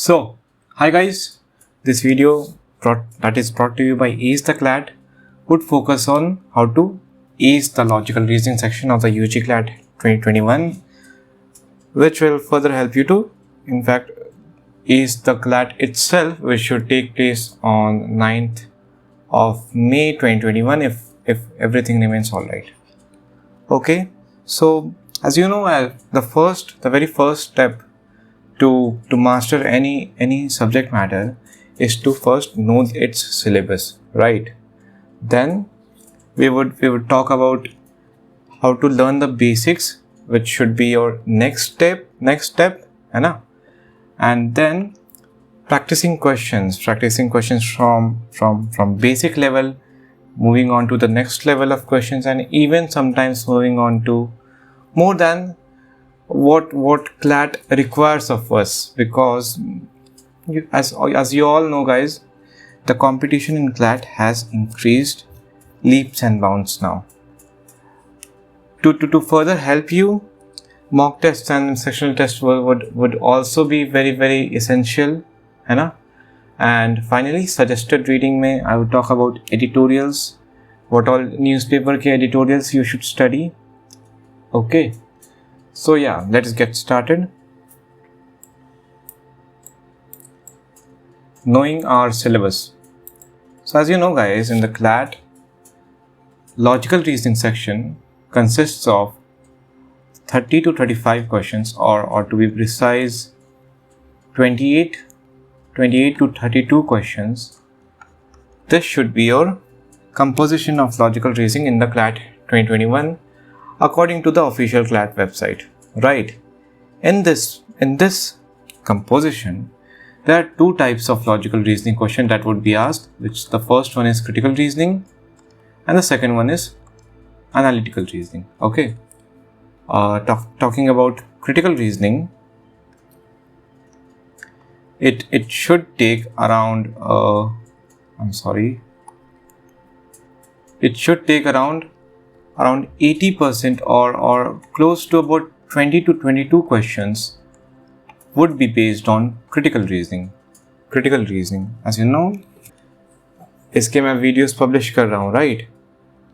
So, hi guys, this video that is brought to you by AcetheCLAT would focus on how to ace the logical reasoning section of the CLAT 2021, which will further help you to, in fact, ace the CLAT itself, which should take place on 9th of May 2021 if everything remains alright. Okay, so as you know, the very first step to master any subject matter is to first know its syllabus, right? Then we would talk about how to learn the basics, which should be your next step, है ना? And then practicing questions from basic level, moving on to the next level of questions, and even sometimes moving on to more than what CLAT requires of us, because as you all know guys, the competition in CLAT has increased leaps and bounds now. To further help you, mock tests and sectional tests would also be very essential, है ना? And finally, suggested reading में I would talk about editorials, what all newspaper के editorials you should study. Okay. So yeah, let's get started. Knowing our syllabus. So as you know guys, in the CLAT, logical reasoning section consists of 30 to 35 questions, or to be precise, 28 to 32 questions. This should be your composition of logical reasoning in the CLAT 2021. According to the official CLAT website, right? In this composition, there are two types of logical reasoning question that would be asked, which the first one is critical reasoning and the second one is analytical reasoning. Okay. Talking about critical reasoning, it should take around around 80% or close to about 20 to 22 questions would be based on critical reasoning. Critical reasoning, as you know, इसके मैं videos publish कर रहा हूँ, right?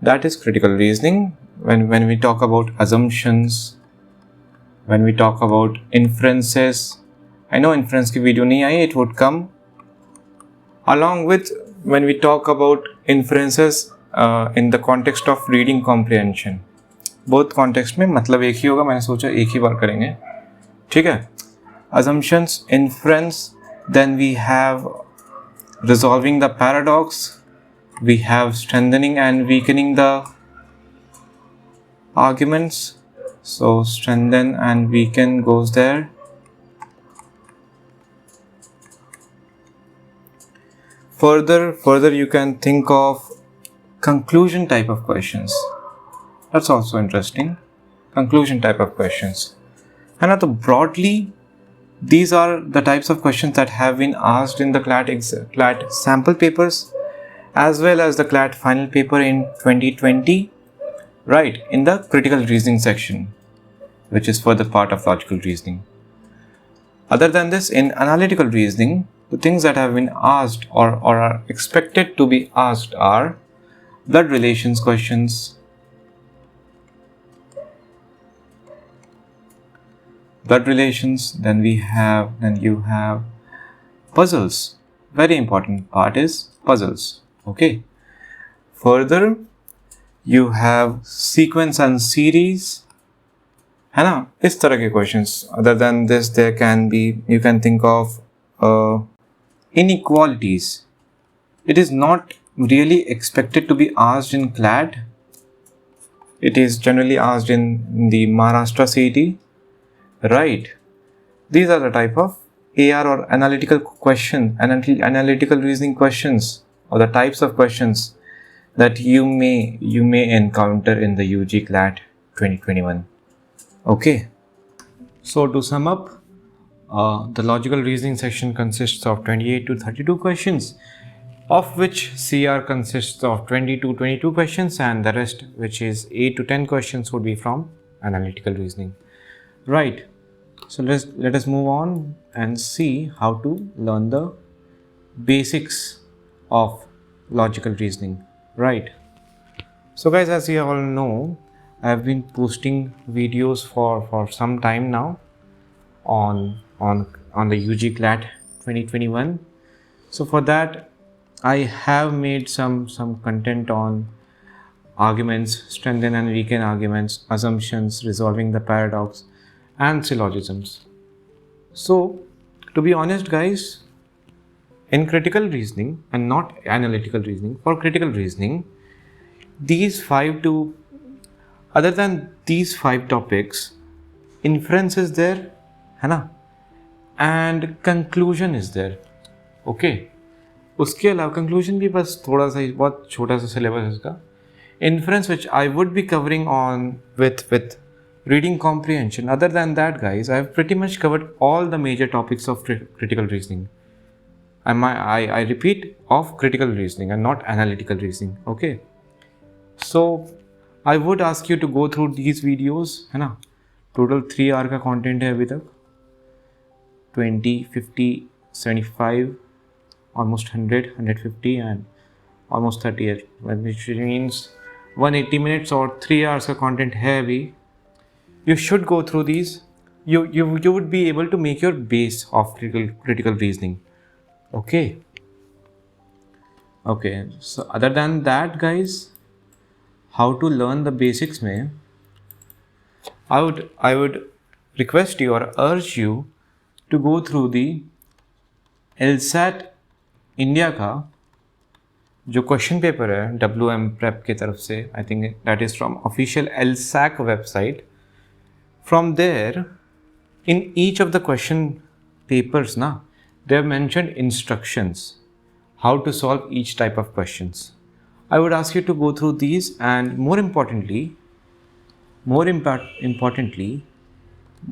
That is critical reasoning. When we talk about assumptions, when we talk about inferences, I know inference की video नहीं आई, it would come along with when we talk about inferences in the context of reading comprehension. Both context में मतलब एक ही होगा, मैंने सोचा एक ही बार करेंगे, ठीक है? Assumptions, inference, then we have resolving the paradox, we have strengthening and weakening the arguments. So strengthen and weaken goes there. Further you can think of conclusion type of questions. That's also interesting. Conclusion type of questions. And broadly, these are the types of questions that have been asked in the CLAT sample papers as well as the CLAT final paper in 2020, right, in the critical reasoning section, which is further part of logical reasoning. Other than this, in analytical reasoning, the things that have been asked or are expected to be asked are blood relations questions, then you have puzzles. Very important part is puzzles. Okay. Further, you have sequence and series, है ना? इस तरह के questions. Other than this, you can think of inequalities. It is not really expected to be asked in CLAT. It is generally asked in the Maharashtra CET, right? These are the type of AR or analytical reasoning questions, or the types of questions that you may encounter in the CLAT 2021. Okay. So to sum up, the logical reasoning section consists of 28 to 32 questions, of which CR consists of 20 to 22 questions, and the rest, which is 8 to 10 questions, would be from analytical reasoning. Right. So let us move on and see how to learn the basics of logical reasoning, right? So guys, as you all know, I've been posting videos for some time now on the UG-CLAT 2021. So for that, I have made some content on arguments, strengthen and weaken arguments, assumptions, resolving the paradox, and syllogisms. So to be honest guys, in critical reasoning and not analytical reasoning, for critical reasoning, other than these 5 topics, inference is there, है ना, and conclusion is there. Okay, उसके अलावा conclusion भी बस थोड़ा सा बहुत छोटा सा syllabus है इसका. Inference, which I would be covering on with reading comprehension. Other than that guys, I have pretty much covered all the major topics of critical reasoning. I repeat, of critical reasoning and not analytical reasoning. Okay, so I would ask you to go through these videos, है ना. Total 3 our का content है अभी तक. 20, 50, 75, almost 100, 150 and almost 30, which means 180 minutes or 3 hours का content है अभी. You should go through these. You would be able to make your base of critical reasoning. Okay. So other than that guys, how to learn the basics में, I would request you or urge you to go through the LSAT India का जो question paper है WM Prep की तरफ से. I think that is from official LSAC website. From there, in each of the question papers ना, they have mentioned instructions how to solve each type of questions. I would ask you to go through these, and more importantly,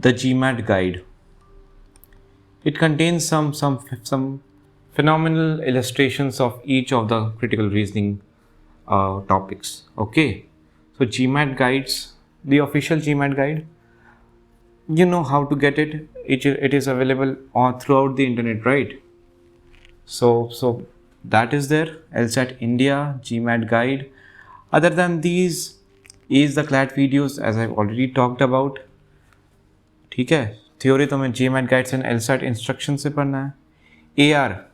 the GMAT guide. It contains some phenomenal illustrations of each of the critical reasoning topics. Okay, so GMAT guides, the official GMAT guide, you know how to get it. It is available throughout the internet, right? So that is there, LSAT India GMAT guide. Other than these, AcetheCLAT videos, as I've already talked about. ठीक है, theory तो मैं GMAT guides and LSAT instructions से पढ़ना है. AR,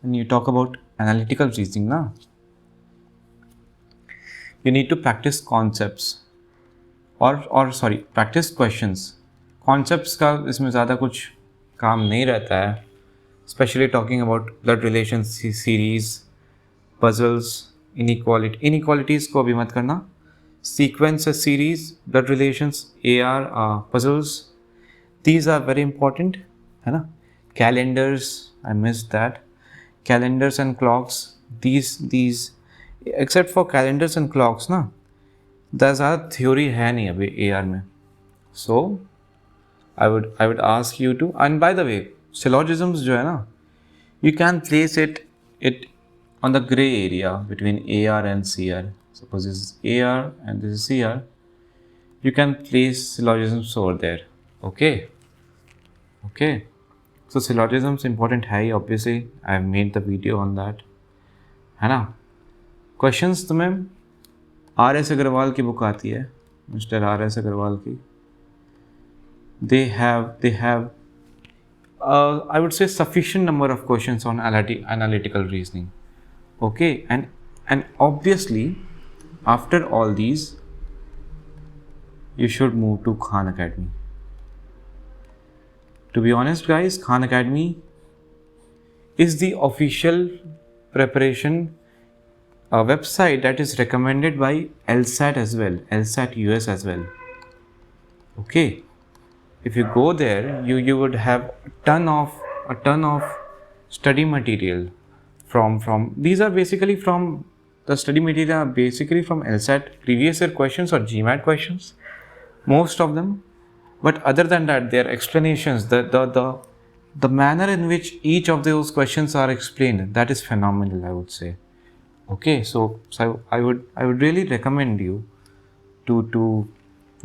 when you talk about analytical reasoning ना, you need to practice concepts practice questions. Concepts का इसमें ज़्यादा कुछ काम नहीं रहता है, especially talking about blood relations series, puzzles, inequalities को अभी मत करना. Sequence series, blood relations, AR, puzzles, these are very important, है ना. Calendars, I missed that. Calendars and clocks, these except for calendars and clocks ना, ज़्यादा theory है नहीं अभी AR में. So I would ask you to, and by the way, syllogisms जो है ना, you can place it on the gray area between AR and CR. Suppose this is AR and this is CR. You can place syllogisms over there. Okay. So syllogisms important है, obviously. I have made the video on that. है ना. Questions तुम्हें R.S. Agarwal की book आती है, Mr. R.S. Agarwal की. They have I would say sufficient number of questions on analytical reasoning. Okay, and obviously after all these, you should move to Khan Academy. To be honest guys, Khan Academy is the official preparation website that is recommended by LSAT as well, LSAT US as well. Okay, if you go there, you would have a ton of study material from these are basically from the study material are basically from LSAT previous year questions or GMAT questions, most of them. But other than that, their explanations, the manner in which each of those questions are explained, that is phenomenal, I would say. Okay, so I would really recommend you to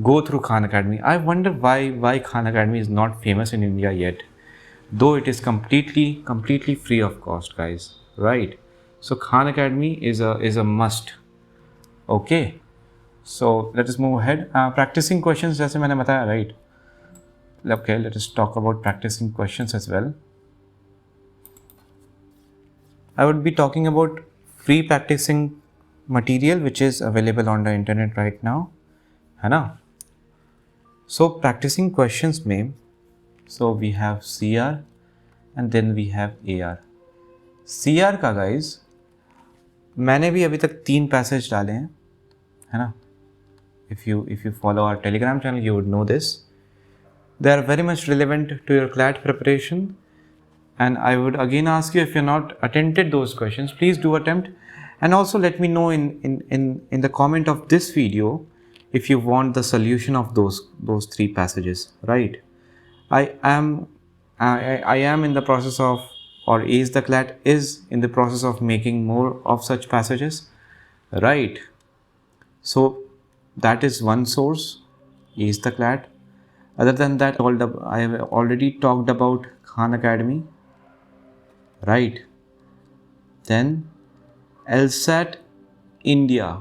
go through Khan Academy. I wonder why Khan Academy is not famous in India yet, though it is completely free of cost, guys, right? So Khan Academy is a must. Okay, so let us move ahead. Practicing questions, जैसे मैंने बताया, right? Okay, let us talk about practicing questions as well. I would be talking about free practicing material which is available on the internet right now, है ना? So practicing questions में, so we have CR and then we have AR. CR का guys, मैंने भी अभी तक 3 passage डाले हैं, है ना? If you follow our Telegram channel, you would know this. They are very much relevant to your CLAT preparation. And I would again ask you, if you're not attempted those questions, please do attempt. And also let me know in the comment of this video if you want the solution of those 3 passages, right? I am in the process of, or AcetheCLAT is in the process of making more of such passages, right? So that is one source, AcetheCLAT. Other than that, I have already talked about Khan Academy, right? Then LSAT India,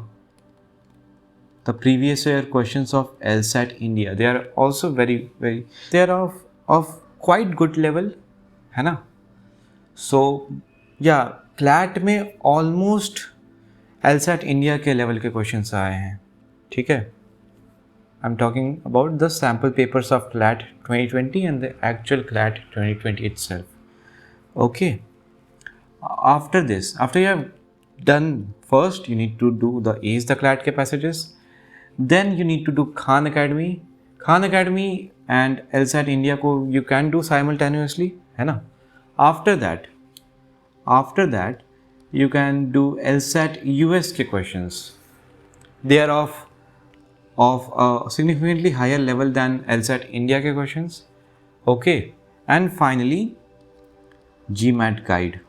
the previous year questions of LSAT India, they are also very they are of quite good level, है ना? So yeah, CLAT में almost LSAT India के level के questions आए हैं, ठीक है? I'm talking about the sample papers of CLAT 2020 and the actual CLAT 2020 itself. Okay. After this, after you have done, first you need to do the AcetheCLAT के passages, then you need to do Khan Academy and LSAT India को you can do simultaneously, है ना? After that you can do LSAT US के questions. They are of a significantly higher level than LSAT India के questions. Okay, and finally GMAT guide.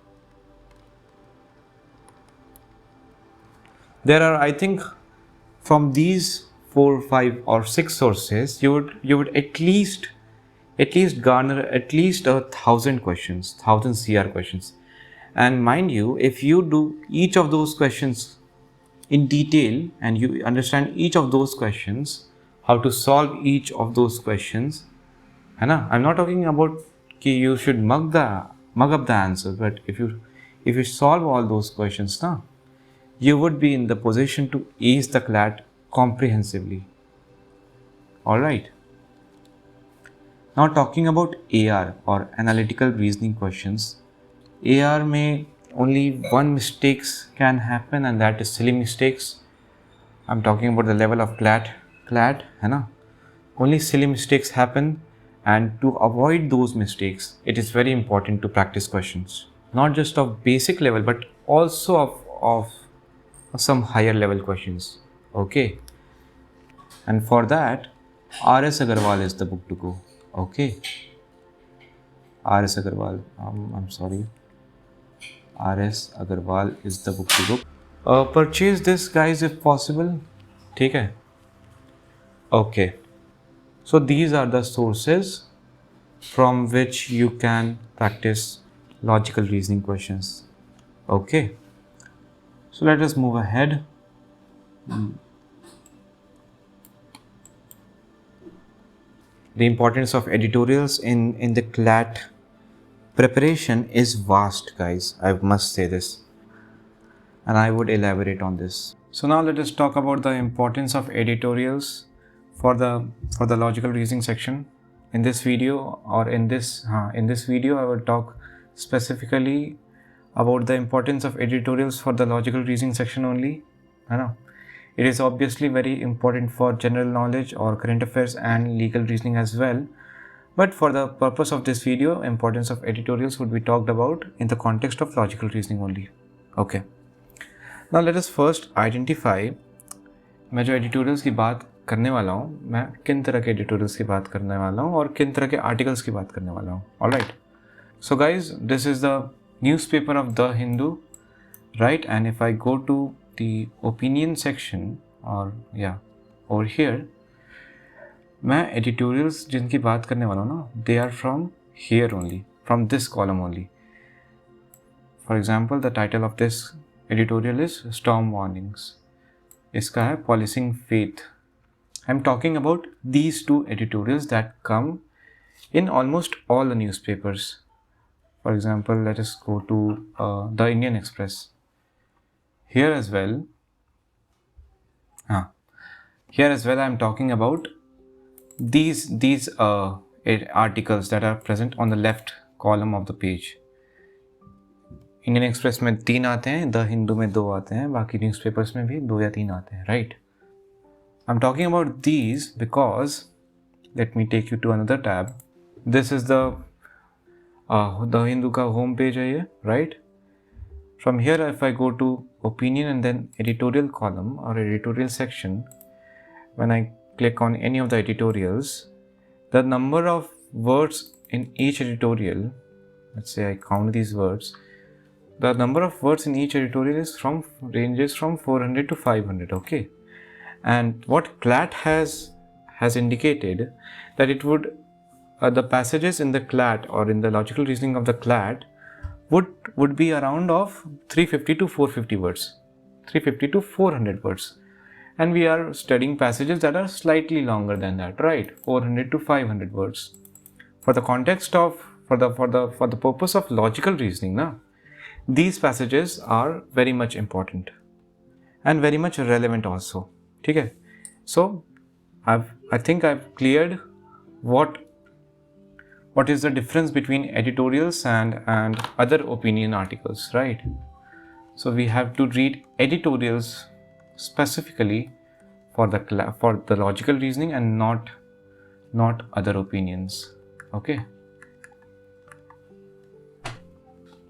There are, I think, from these 4, 5 or 6 sources, you would at least garner at least 1,000 questions, 1,000 CR questions. And mind you, if you do each of those questions in detail and you understand each of those questions, how to solve each of those questions, है ना? I'm not talking about कि you should mug up the answer, but if you solve all those questions, ना, you would be in the position to ace the CLAT comprehensively. Alright. Now talking about AR or analytical reasoning questions. AR may only one mistakes can happen, and that is silly mistakes. I'm talking about the level of CLAT, है ना? Only silly mistakes happen, and to avoid those mistakes, it is very important to practice questions. Not just of basic level, but also of some higher level questions. Okay, and for that RS Agarwal is the book to go. Okay, RS Agarwal, I'm sorry, RS Agarwal is the book to go. Purchase this, guys, if possible. ठीक है? Okay, so these are the sources from which you can practice logical reasoning questions. Okay, so let us move ahead. The importance of editorials in the CLAT preparation is vast, guys. I must say this, and I would elaborate on this. So now let us talk about the importance of editorials for the logical reasoning section. In this video, or in this video, I will talk specifically about the importance of editorials for the logical reasoning section only. I know it is obviously very important for general knowledge or current affairs and legal reasoning as well, but for the purpose of this video, importance of editorials would be talked about in the context of logical reasoning only. Okay, now let us first identify, मैं जो editorials की बात करने वाला हूँ, मैं किन तरह के editorials की बात करने वाला हूँ और किन तरह के articles की बात करने वाला हूँ. Alright, so guys, this is the newspaper of The Hindu, right? And if I go to the opinion section, or yeah, over here, मैं एडिटोरियल्स जिनकी बात करने वाला हूँ ना, they are from here only, from this column only. For example the title of this editorial is storm warnings. इसका है policing faith. I am talking about these two editorials that come in almost all the newspapers. For example, let us go to the Indian Express. Here as well, I am talking about these articles that are present on the left column of the page. Indian Express में 3 आते हैं, the Hindu में 2 आते हैं, बाकी newspapers में भी 2 या 3 आते हैं, right? I'm talking about these because, let me take you to another tab. This is the Hindu का home page है ये, right? From here, if I go to opinion and then editorial column or editorial section, when I click on any of the editorials, the number of words in each editorial, let's say I count these words, the number of words in each editorial ranges from 400 to 500, okay? And what CLAT has indicated that it would the passages in the CLAT or in the logical reasoning of the CLAT would be around of 350 to 450 words, 350 to 400 words, and we are studying passages that are slightly longer than that, right? 400 to 500 words. For the context of for the purpose of logical reasoning, na, these passages are very much important and very much relevant also. Okay, so I think I've cleared what is the difference between editorials and other opinion articles, right? So we have to read editorials specifically for the logical reasoning and not other opinions, okay?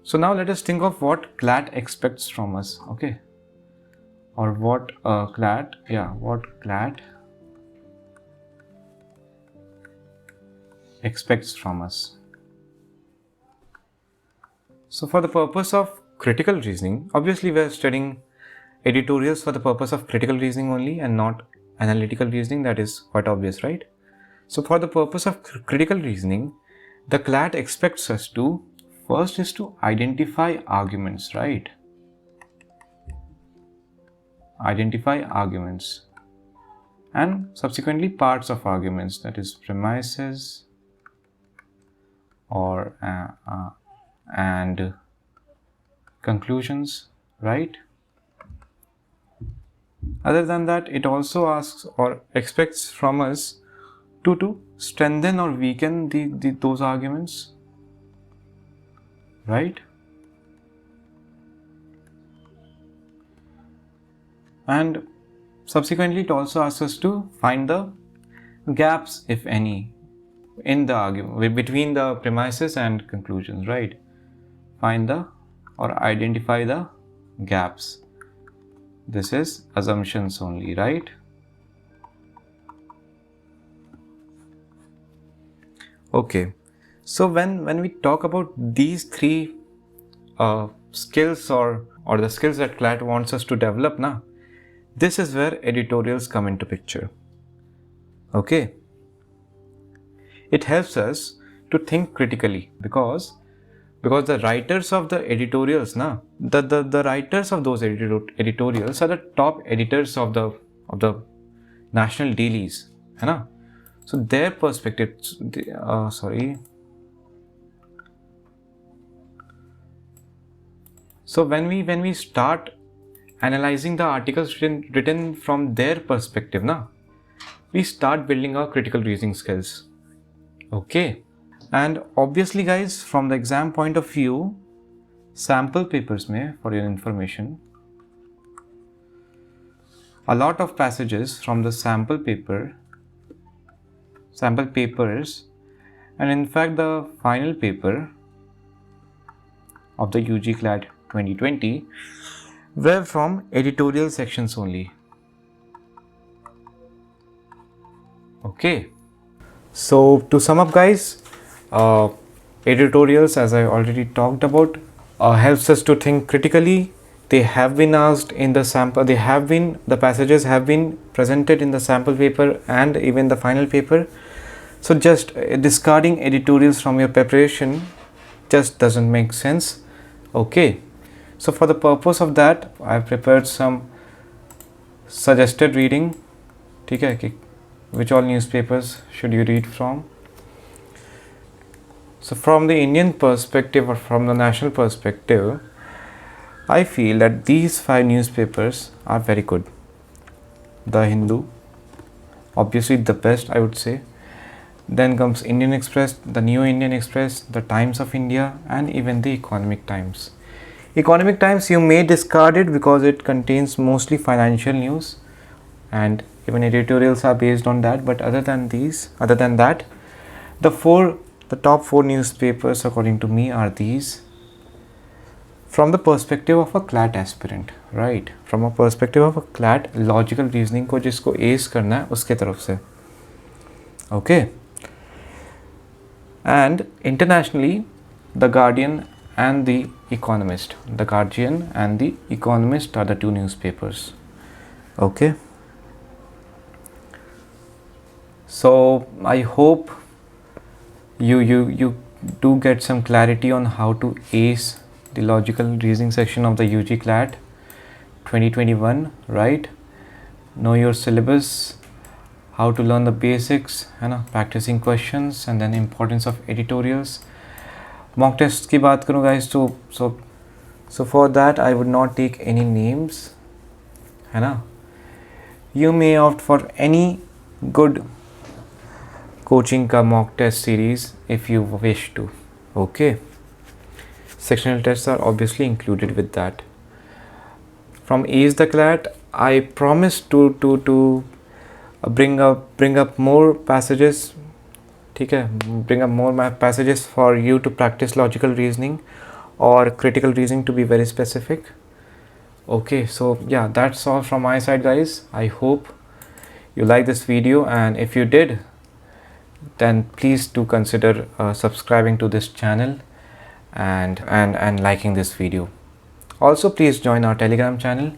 So now let us think of what CLAT expects from us, okay? Or what CLAT expects from us. So for the purpose of critical reasoning, obviously we are studying editorials for the purpose of critical reasoning only and not analytical reasoning. That is quite obvious, right? So for the purpose of critical reasoning, the CLAT expects us to first is to identify arguments, right? Identify arguments and subsequently parts of arguments, that is premises or and conclusions, right? Other than that, it also asks or expects from us to strengthen or weaken those arguments, right? And subsequently, it also asks us to find the gaps, if any, in the argument between the premises and conclusions, right? Find or identify the gaps. This is assumptions only, right? Okay, so when we talk about these 3 skills or the skills that CLAT wants us to develop, na, this is where editorials come into picture, okay? It helps us to think critically because the writers of the editorials, na, the writers of those editorials are the top editors of the national dailies, है ना? So their perspective, So when we start analyzing the articles written from their perspective, na, we start building our critical reasoning skills. Okay, and obviously guys, from the exam point of view, sample papers mein, for your information, a lot of passages from the sample papers, and in fact the final paper of the UG-CLAT 2020 were from editorial sections only. Okay. So to sum up guys, editorials, as I already talked about, helps us to think critically, they have been asked in the sample, the passages have been presented in the sample paper and even the final paper. So just discarding editorials from your preparation just doesn't make sense. Okay, so for the purpose of that, I've prepared some suggested reading. Okay, which all newspapers should you read from? So from the Indian perspective or from the national perspective, I feel that these 5 newspapers are very good. The Hindu, obviously the best, I would say. Then comes Indian Express, the New Indian Express, the Times of India, and even the Economic Times. Economic Times you may discard it because it contains mostly financial news and even editorials are based on that. But other than that, the top 4 newspapers according to me are these. From the perspective of a CLAT aspirant, right? From a perspective of a CLAT, logical reasoning को जिसको ace करना है उसके तरफ से. Okay. And internationally, The Guardian and The Economist. The Guardian and The Economist are the 2 newspapers. Okay. So I hope you do get some clarity on how to ace the logical reasoning section of the UG CLAT 2021, right? Know your syllabus, how to learn the basics, practicing questions, and then importance of editorials. Mock tests की बात करूँ guys, so for that I would not take any names, है ना? You may opt for any good coaching का mock test series if you wish to. Okay. Sectional tests are obviously included with that. From AcetheCLAT, I promise to bring up more passages. Bring up more passages for you to practice logical reasoning or critical reasoning, to be very specific. Okay, so yeah, that's all from my side, guys. I hope you like this video, and if you did, then please do consider subscribing to this channel and liking this video. Also, please join our Telegram channel,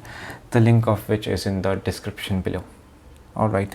the link of which is in the description below. All right.